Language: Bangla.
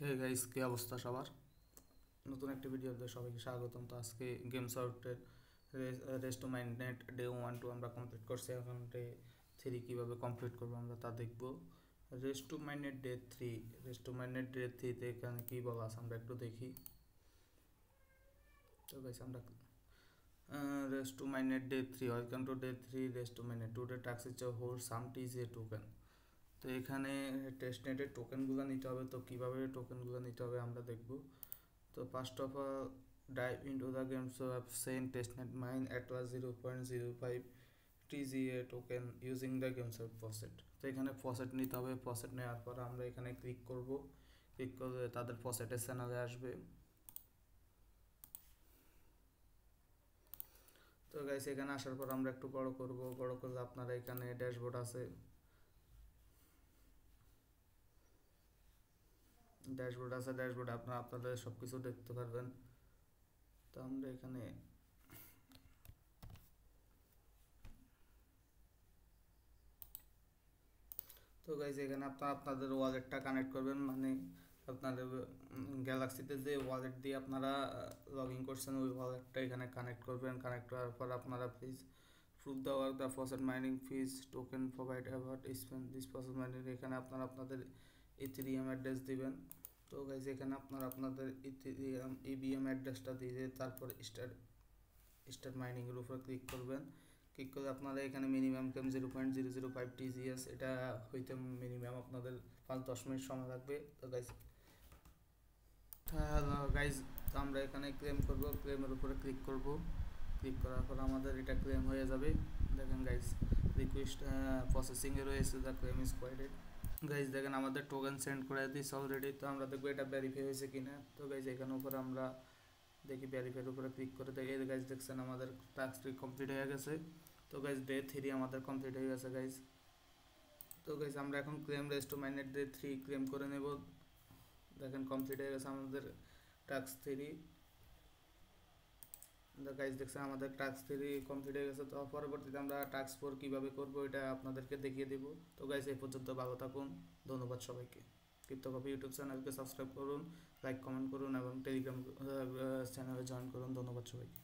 হে গাইস, কি অবস্থা সবার? নতুন একটা ভিডিওতে সবাইকে স্বাগতম। তো আজকে গেমস আউটের রেস টু মাইন্ডনেট ডে 1-2 আমরা কমপ্লিট করছি। এখন ডে 3 কীভাবে কমপ্লিট করবো আমরা তা দেখবো। রেস টু মাইন্ডনেট ডে 3তে এখানে কী বলা আছে আমরা একটু দেখি। তো গাইস আমরা race to Mindnet day 3, welcome to day 3 race to Mindnet today task is hold some TJ token. তো এখানে টেস্টনেটের টোকেনগুলো নিতে হবে। তো কীভাবে টোকেনগুলো নিতে হবে আমরা দেখব। তো first of all dive into the game. So I've seen testnet mine at was 0.05 TGA token using the game site faucet. তো এখানে ফসেট নিতে হবে। ফসেট নেওয়ার পর আমরা এখানে ক্লিক করব। ক্লিক করলে তাদের ফসেটের চ্যানেলে আসবে। তো গাইস এখানে আসার পর আমরা একটু বড় করব। বড় করলে আপনারা এখানে ড্যাশবোর্ড আছে, ড্যাশবোর্ডে আপনারা আপনাদের সব কিছু দেখতে পারবেন। তো আমরা এখানে তো গাইজ এখানে আপনারা আপনাদের ওয়ালেটটা কানেক্ট করবেন, মানে আপনাদের গ্যালাক্সিতে যে ওয়ালেট দিয়ে আপনারা লগ ইন করছেন ওই ওয়ালেটটা এখানে কানেক্ট করবেন। কানেক্ট করার পর আপনারা please prove the work the faucet mining fees token provide about spend this faucet mining. এখানে আপনারা আপনাদের ইথেরিয়াম অ্যাড্রেস দিবেন। তো গাইজ এখানে আপনারা আপনাদের ইথেরিয়াম ইবিএম অ্যাড্রেসটা দিয়ে তারপর স্টার্ট মাইনিংয়ের উপর ক্লিক করবেন। ক্লিক করে আপনারা এখানে মিনিমাম কেম 0.005 TGS, এটা হইতে মিনিমাম আপনাদের 5-10 মিনিট সময় লাগবে। তো গাইজ আমরা এখানে ক্লেম করব। ক্লেমের উপরে ক্লিক করব। ক্লিক করার পর আমাদের এটা ক্লেম হয়ে যাবে। দেখেন গাইজ রিকোয়েস্ট প্রসেসিংয়ে রয়েছে, দ্য ক্লেম ইজ কোয়াইটেড। গাইজ দেখেন আমাদের টোকেন সেন্ড করে দিয়েছে অলরেডি। তো আমরা দেখবো এটা ভেরিফাই হয়েছে কিনা। তো গাইজ এখানে উপরে আমরা দেখি ভেরিফাইয়ের উপরে ক্লিক করে দেখি। এই গাইজ দেখছেন আমাদের টাস্কটি কমপ্লিট হয়ে গেছে। তো গাইজ ডে 3 আমাদের কমপ্লিট হয়ে গেছে গাইজ। তো গাইজ আমরা এখন claim race to Mindnet day 3 claim করে নেব। দেখেন কমপ্লিট হয়ে গেছে আমাদের টাস্ক 3। গাইজ দেখছেন আমাদের টাস্ক 3 কমপ্লিট হয়ে গেছে। তো পরবর্তীতে আমরা টাস্ক 4 কীভাবে করবো এটা আপনাদেরকে দেখিয়ে দেবো। তো গাইজ এই পর্যন্ত ভালো থাকুন। ধন্যবাদ সবাইকে। ক্রিপ্টোকপি ইউটিউব চ্যানেলকে সাবস্ক্রাইব করুন, লাইক কমেন্ট করুন এবং টেলিগ্রাম চ্যানেলে জয়েন করুন। ধন্যবাদ সবাইকে।